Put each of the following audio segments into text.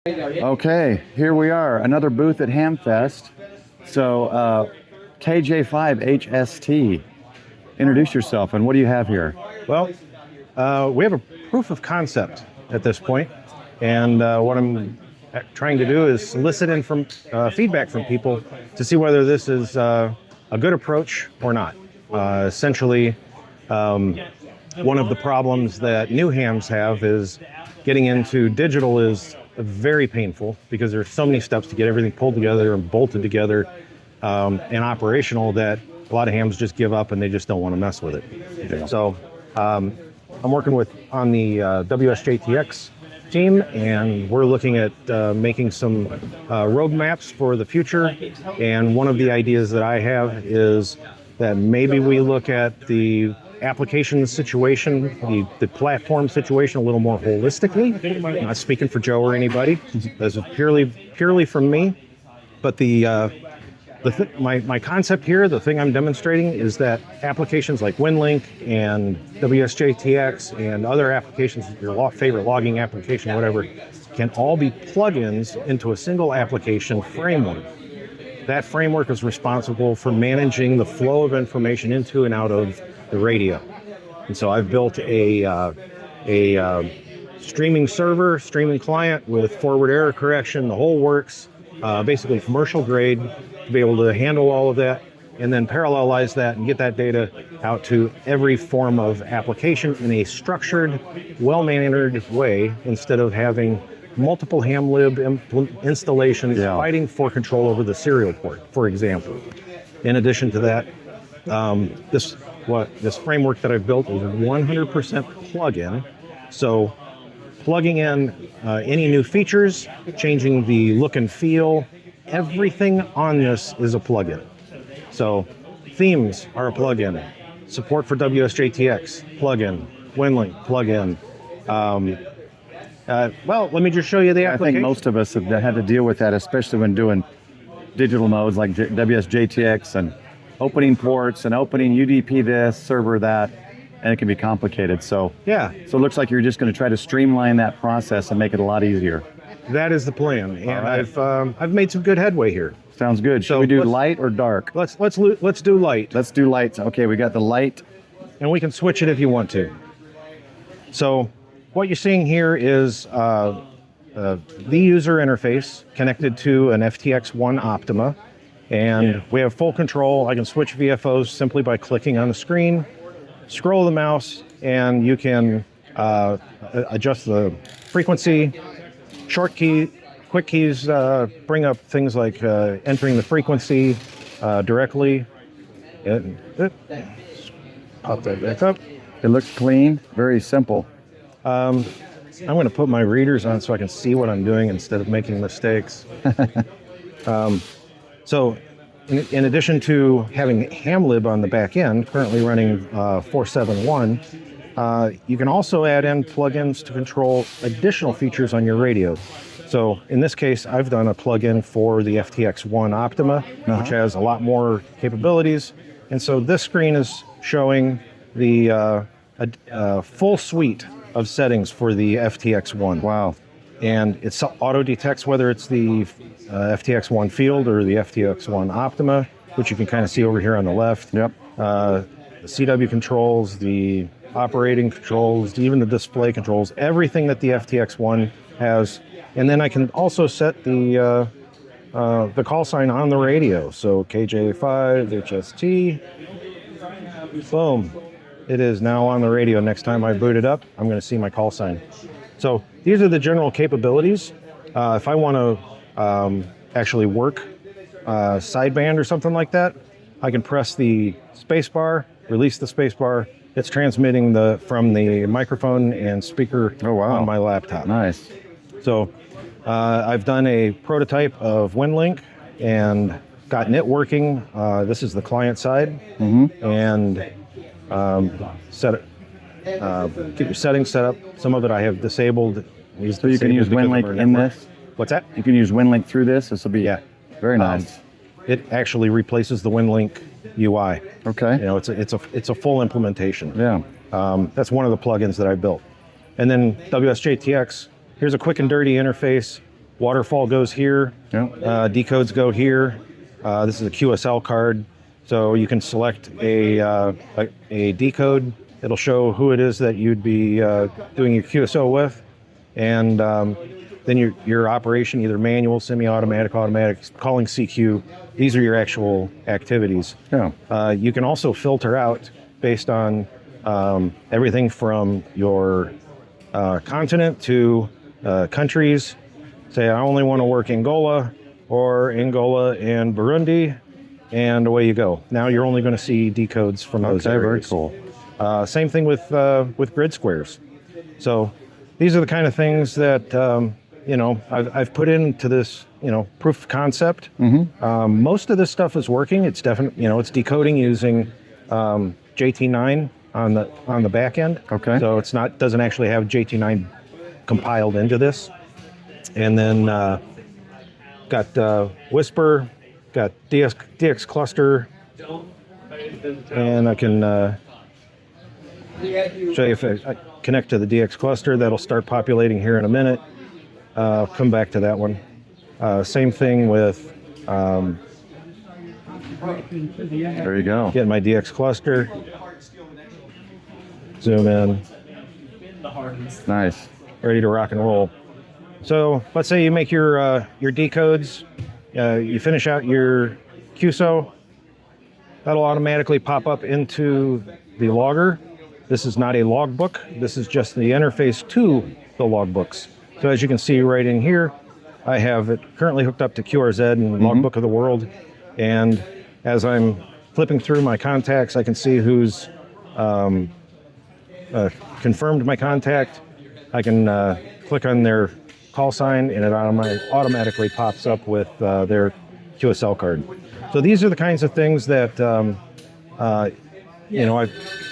Okay, here we are, another booth at HamFest. So, KJ5HST, introduce yourself and what do you have here? Well, we have a proof of concept at this point, and what I'm trying to do is solicit feedback from people to see whether this is a good approach or not. Essentially, one of the problems that new hams have is getting into digital is very painful because there's so many steps to get everything pulled together and bolted together and operational that a lot of hams just give up and they just don't want to mess with it. Yeah. So I'm working on the wsjt-x team, and we're looking at making some roadmaps for the future. And one of the ideas that I have is that maybe we look at the application situation, the platform situation a little more holistically. I'm not speaking for Joe or anybody. This is purely from me. But my concept here, the thing I'm demonstrating, is that applications like WinLink and wsjt-x and other applications, your favorite logging application, whatever, can all be plugins into a single application framework. That framework is responsible for managing the flow of information into and out of the radio. And so I've built a streaming server, streaming client with forward error correction, the whole works, basically commercial grade, to be able to handle all of that and then parallelize that and get that data out to every form of application in a structured, well-mannered way, instead of having multiple hamlib installations fighting for control over the serial port, for example. In addition to that, this framework that I've built is 100% plug-in. So plugging in any new features, changing the look and feel, everything on this is a plugin. So themes are a plugin. Support for wsjt-x, plugin. WinLink, plugin. Well, let me just show you the application. I think most of us have had to deal with that, especially when doing digital modes like wsjt-x and opening ports and opening UDP this, server that, and it can be complicated. So yeah. So it looks like you're just going to try to streamline that process and make it a lot easier. That is the plan, and right. I've made some good headway here. Sounds good. Should we do light or dark? Let's do light. Let's do light. Okay, we got the light, and we can switch it if you want to. So what you're seeing here is the user interface connected to an FTX1 Optima. And we have full control. I can switch VFOs simply by clicking on the screen, scroll the mouse, and you can adjust the frequency. Short key, quick keys bring up things like entering the frequency directly. Pop that back up. It looks clean, very simple. I'm going to put my readers on so I can see what I'm doing instead of making mistakes. So in addition to having hamlib on the back end, currently running 471, you can also add in plugins to control additional features on your radio. So in this case, I've done a plugin for the FTX1 Optima, which has a lot more capabilities. And so this screen is showing the full suite of settings for the FTX1. Wow. And it auto detects whether it's the FTX1 Field or the FTX1 Optima, which you can kind of see over here on the left. Yep. The CW controls, the operating controls, even the display controls, everything that the FTX1 has. And then I can also set the call sign on the radio. So KJ5HST, boom. It is now on the radio. Next time I boot it up, I'm going to see my call sign. So these are the general capabilities. If I want to actually work sideband or something like that, I can press the space bar, release the space bar. It's transmitting from the microphone and speaker on my laptop. Nice. So I've done a prototype of WinLink and gotten it working. This is the client side. And set it. Get your settings set up. Some of it I have disabled. So you can use WinLink in this? What's that? You can use WinLink through this? This will be very nice. It actually replaces the WinLink UI. Okay. You know, it's a full implementation. Yeah. That's one of the plugins that I built. And then wsjt-x, here's a quick and dirty interface. waterfall goes here, decodes go here. This is a QSL card, so you can select a decode. It'll show who it is that you'd be doing your QSO with, and then your operation, either manual, semi-automatic, automatic, calling CQ. These are your actual activities. You can also filter out based on everything from your continent to countries. Say, I only want to work Angola or Angola and Burundi, and away you go. Now you're only going to see decodes from those areas. Very cool. Same thing with grid squares. So these are the kind of things that I've put into this proof of concept. Most of this stuff is working. It's definitely it's decoding using JT9 on the back end. Okay. So doesn't actually have JT9 compiled into this. And then got Whisper, got DX cluster, and I can show you if I connect to the DX cluster. That'll start populating here in a minute. Come back to that one. Same thing with there you go. Getting my DX cluster. Zoom in. Nice. Ready to rock and roll. So let's say you make your decodes, you finish out your QSO, that'll automatically pop up into the logger. This is not a logbook, this is just the interface to the logbooks. So as you can see right in here, I have it currently hooked up to QRZ and Logbook of the World. And as I'm flipping through my contacts, I can see who's confirmed my contact. I can click on their call sign and it automatically pops up with their QSL card. So these are the kinds of things that I've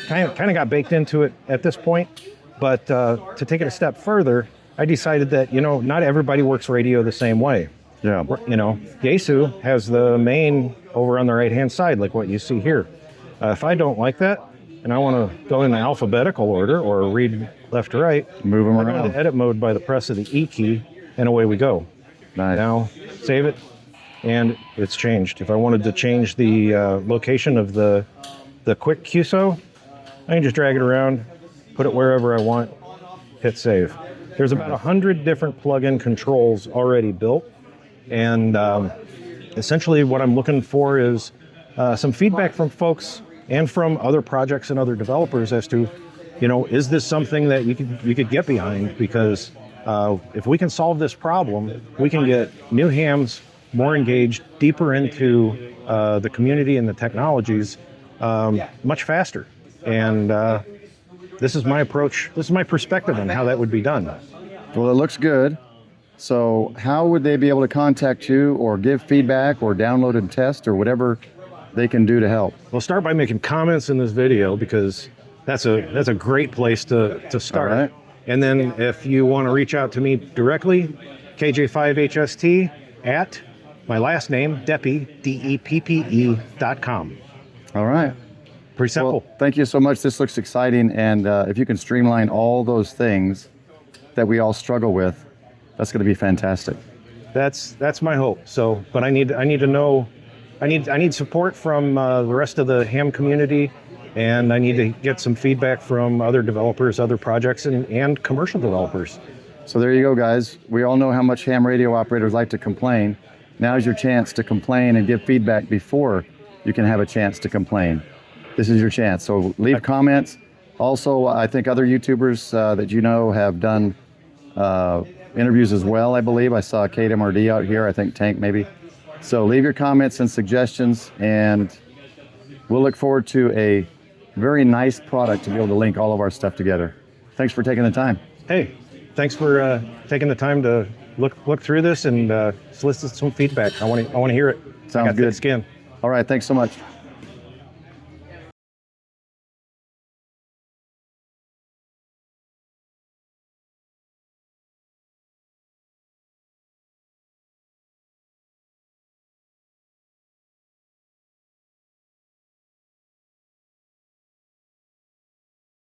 kind of got baked into it at this point. But to take it a step further, I decided that not everybody works radio the same way. Yeah. Yaesu has the main over on the right hand side, like what you see here. If I don't like that and I want to go in alphabetical order or read left to right, move them I go around. into edit mode by the press of the E key, and away we go. Nice. Now save it, and it's changed. If I wanted to change the location of the quick QSO, I can just drag it around, put it wherever I want, hit save. There's about 100 different plug-in controls already built, and essentially what I'm looking for is some feedback from folks and from other projects and other developers as to, is this something that you could get behind? Because if we can solve this problem, we can get new hams more engaged, deeper into the community and the technologies much faster. And this is my approach. This is my perspective on how that would be done. Well, it looks good. So how would they be able to contact you or give feedback or download and test or whatever they can do to help? We'll start by making comments in this video because that's a great place to start. All right. And then if you want to reach out to me directly, KJ5HST at my last name, Deppe, DEPPE.com. All right. Pretty simple. Well, thank you so much. This looks exciting. And if you can streamline all those things that we all struggle with, that's going to be fantastic. That's my hope. So, but I need to know, I need support from the rest of the ham community, and I need to get some feedback from other developers, other projects, and commercial developers. So there you go, guys. We all know how much ham radio operators like to complain. Now's your chance to complain and give feedback before you can have a chance to complain. This is your chance. So leave comments. Also, I think other YouTubers that have done interviews as well, I believe. I saw Kate MRD out here, I think Tank maybe. So leave your comments and suggestions, and we'll look forward to a very nice product to be able to link all of our stuff together. Thanks for taking the time. Hey, thanks for taking the time to look through this and solicit some feedback. I want to hear it. Sounds I got good. thick skin. All right, thanks so much.